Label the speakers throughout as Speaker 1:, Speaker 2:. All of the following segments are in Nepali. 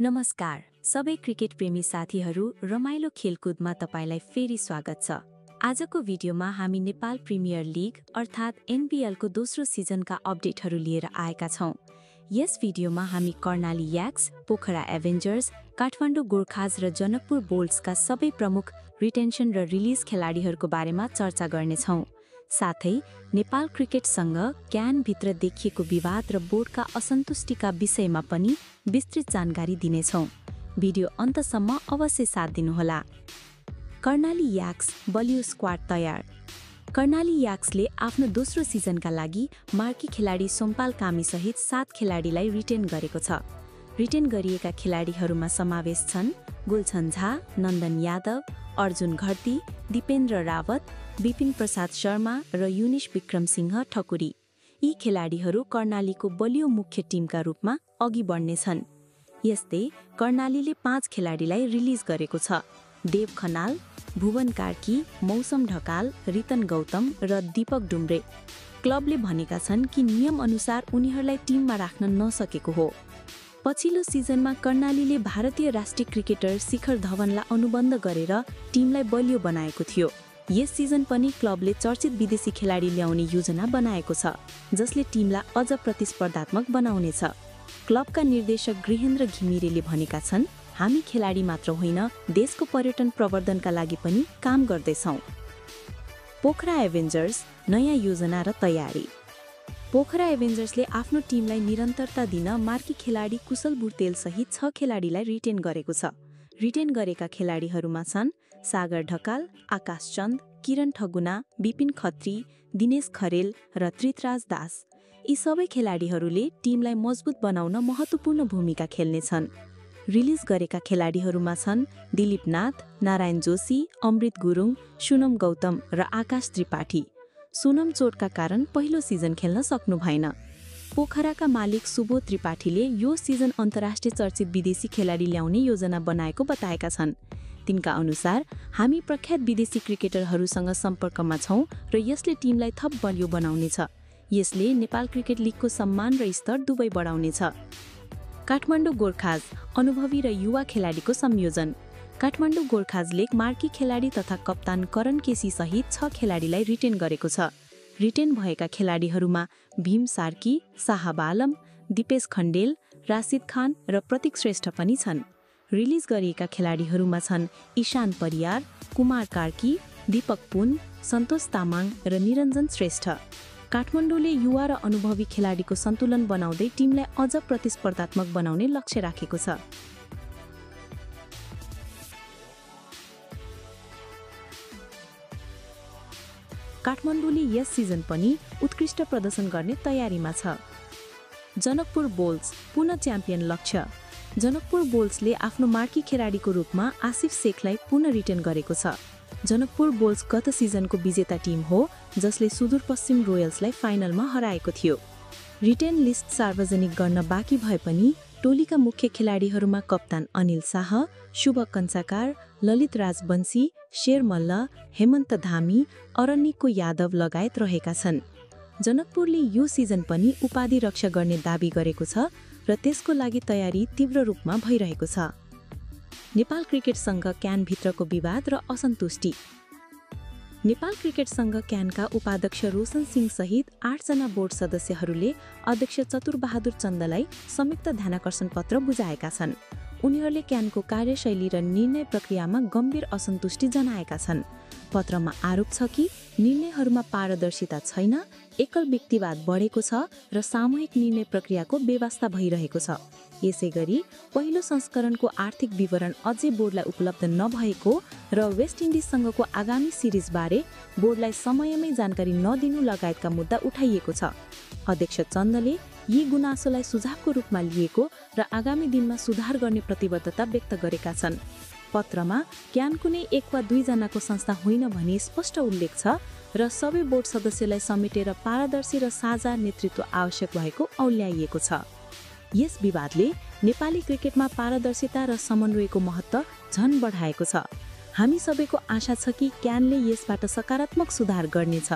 Speaker 1: नमस्कार सबै क्रिकेट प्रेमी साथीहरू रमाइलो खेलकुदमा तपाईलाई फेरि स्वागत छ। आजको भिडियोमा हामी नेपाल प्रिमियर लिग अर्थात् एनपीएलको दोस्रो सिजनका अपडेटहरू लिएर आएका छौं। यस भिडियोमा हामी कर्णाली याक्स, पोखरा एभेन्जर्स, काठमाडौँ गोर्खाज र जनकपुर बोल्ट्सका सबै प्रमुख रिटेन्सन र रिलिज खेलाडीहरूको बारेमा चर्चा गर्नेछौं। साथै नेपाल क्रिकेटसँग क्यानभित्र देखिएको विवाद र बोर्डका असन्तुष्टिका विषयमा पनि विस्तृत जानकारी दिनेछौं। भिडियो अन्तसम्म अवश्य साथ दिनुहोला। कर्णाली याक्स बलियो स्क्वाड तयार। कर्णाली याक्सले आफ्नो दोस्रो सिजनका लागि मार्की खेलाडी सोमपाल कामीसहित 7 खेलाडीलाई रिटेन गरेको छ। रिटेन गरिएका खेलाडीहरूमा समावेश छन् गुलछन झा, नन्दन यादव, अर्जुन घरती, दिपेन्द्र रावत, विपिन प्रसाद शर्मा र युनिश विक्रम सिंह ठकुरी। यी खेलाडीहरू कर्णालीको बलियो मुख्य टिमका रूपमा अघि बढ्नेछन्। यस्तै कर्णालीले 5 खेलाडीलाई रिलिज गरेको छ। देव खनाल, भुवन कार्की, मौसम ढकाल, रितन गौतम र दीपक डुम्रे। क्लबले भनेका छन् कि नियम अनुसार उनीहरूलाई टिममा राख्न नसकेको हो। पछिल्लो सिजनमा कर्णालीले भारतीय राष्ट्रिय क्रिकेटर शिखर धवनलाई अनुबन्ध गरेर टिमलाई बलियो बनाएको थियो। यस सिजन पनि क्लबले चर्चित विदेशी खेलाडी ल्याउने योजना बनाएको छ, जसले टिमलाई अझ प्रतिस्पर्धात्मक बनाउनेछ। क्लबका निर्देशक गृहेन्द्र घिमिरेले भनेका छन्, हामी खेलाडी मात्र होइन, देशको पर्यटन प्रवर्धनका लागि पनि काम गर्दैछौँ। पोखरा एभेन्जर्स नयाँ योजना र तयारी। पोखरा एभेन्जर्सले आफ्नो टिमलाई निरन्तरता दिन मार्की खेलाडी कुशल बुर्तेल सहित 6 खेलाडीलाई रिटेन गरेको छ। रिटेन गरेका खेलाडीहरूमा छन् सागर ढकाल, आकाश चन्द, किरण ठगुना, विपिन खत्री, दिनेश खरेल र त्रितराज दास। यी सबै खेलाडीहरूले टिमलाई मजबुत बनाउन महत्त्वपूर्ण भूमिका खेल्नेछन्। रिलिज गरेका खेलाडीहरूमा छन् दिलीप नाथ, नारायण जोशी, अमृत गुरुङ, सुनम गौतम र आकाश त्रिपाठी। सुनम चोटका कारण पहिलो सिजन खेल्न सक्नु भएन। पोखराका मालिक सुबोध त्रिपाठीले यो सिजन अन्तर्राष्ट्रिय चर्चित विदेशी खेलाडी ल्याउने योजना बनाएको बताएका छन्। तिनका अनुसार हामी प्रख्यात विदेशी क्रिकेटरहरूसँग सम्पर्कमा छौं र यसले टिमलाई थप बलियो बनाउनेछ। यसले नेपाल क्रिकेट लिगको सम्मान र स्तर दुवै बढाउनेछ। काठमाडौँ गोर्खाज अनुभवी र युवा खेलाडीको संयोजन। काठमाडौँ गोर्खाजले मार्की खेलाडी तथा कप्तान करण केसी सहित 6 खेलाडीलाई रिटेन गरेको छ। रिटेन भएका खेलाडीहरूमा भीम सार्की, साहब आलम, दिपेश खण्डेल, राशिद खान र प्रतीक श्रेष्ठ पनि छन्। रिलिज गरिएका खेलाडीहरूमा छन् ईशान परियार, कुमार कार्की, दीपक पुन, सन्तोष तामाङ र निरञ्जन श्रेष्ठ। काठमाडौँले युवा र अनुभवी खेलाडीको सन्तुलन बनाउँदै टिमलाई अझ प्रतिस्पर्धात्मक बनाउने लक्ष्य राखेको छ। काठमाडौँले यस सिजन पनि उत्कृष्ट प्रदर्शन गर्ने तयारीमा छ। जनकपुर बोल्ट्स पुनः च्याम्पियन लक्ष्य। जनकपुर बोल्ट्सले आफ्नो मार्की खेलाडीको रूपमा आसिफ शेखलाई पुनः रिटेन गरेको छ। जनकपुर बोल्ट्स गत सिजनको विजेता टिम हो, जसले सुदूरपश्चिम रोयल्सलाई फाइनलमा हराएको थियो। रिटेन लिस्ट सार्वजनिक गर्न बाँकी भए पनि टोलीका मुख्य खेलाडीहरूमा कप्तान अनिल शाह, शुभ कञ्चाकार, ललित राजवंशी, शेर मल्ल, हेमन्त धामी, अरण्यको यादव लगायत रहेका छन्। जनकपुरले यो सिजन पनि उपाधि रक्षा गर्ने दाबी गरेको छ र त्यसको लागि तयारी तीव्र रूपमा भइरहेको छ। नेपाल क्रिकेटसँग क्यानभित्रको विवाद र असन्तुष्टि। नेपाल क्रिकेटसँग क्यानका उपाध्यक्ष रोशन सिंह सहित 8 जना बोर्ड सदस्यहरूले अध्यक्ष चतुरबहादुर चन्दलाई संयुक्त ध्यानाकर्षण पत्र बुझाएका छन्। उनीहरूले क्यानको कार्यशैली र निर्णय प्रक्रियामा गम्भीर असन्तुष्टि जनाएका छन्। पत्रमा आरोप छ कि निर्णयहरूमा पारदर्शिता छैन, एकल व्यक्तिवाद बढेको छ र सामूहिक निर्णय प्रक्रियाको बेवास्ता भइरहेको छ। यसैगरी पहिलो संस्करणको आर्थिक विवरण अझै बोर्डलाई उपलब्ध नभएको र वेस्ट इन्डिजसँगको आगामी सिरिजबारे बोर्डलाई समयमै जानकारी नदिनु लगायतका मुद्दा उठाइएको छ। अध्यक्ष चन्दले यी गुनासोलाई सुझावको रूपमा लिएको र आगामी दिनमा सुधार गर्ने प्रतिबद्धता व्यक्त गरेका छन्। पत्रमा क्यान कुनै 1 वा 2 जनाको संस्था होइन भनी स्पष्ट उल्लेख छ र सबै बोर्ड सदस्यलाई समेटेर पारदर्शी र साझा नेतृत्व आवश्यक भएको औल्याइएको छ। यस विवादले नेपाली क्रिकेटमा पारदर्शिता र समन्वयको महत्त्व झन बढाएको छ। हामी सबैको आशा छ कि क्यानले यसबाट सकारात्मक सुधार गर्नेछ।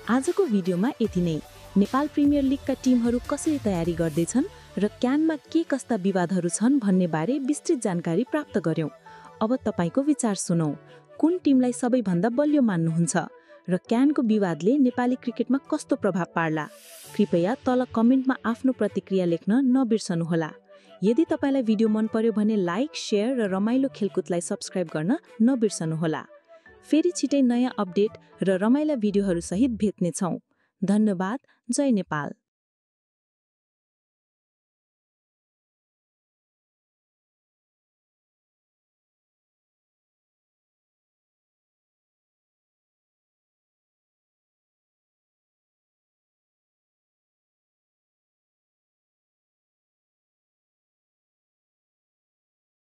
Speaker 1: आजको भिडियोमा यति नै। नेपाल प्रिमियर लिगका टिमहरू कसरी तयारी गर्दैछन्
Speaker 2: र क्यानमा के कस्ता विवादहरू छन् भन्ने बारे विस्तृत जानकारी प्राप्त गर्यौं। अब तपाईको विचार सुनौ। कुन टिमलाई सबैभन्दा बलियो मान्नुहुन्छ र क्यानको विवादले नेपाली क्रिकेटमा कस्तो प्रभाव पार्ला? कृपया तल कमेन्टमा आफ्नो प्रतिक्रिया लेख्न नबिर्सनुहोला। यदि तपाईलाई भिडियो मन पर्यो भने लाइक, शेयर र रमाइलो खेलकुदलाई सब्स्क्राइब गर्न नबिर्सनुहोला। फेरि छिटै नयाँ अपडेट र रमाइला भिडियोहरू सहित भेट्नेछौँ। धन्यवाद। जय नेपाल।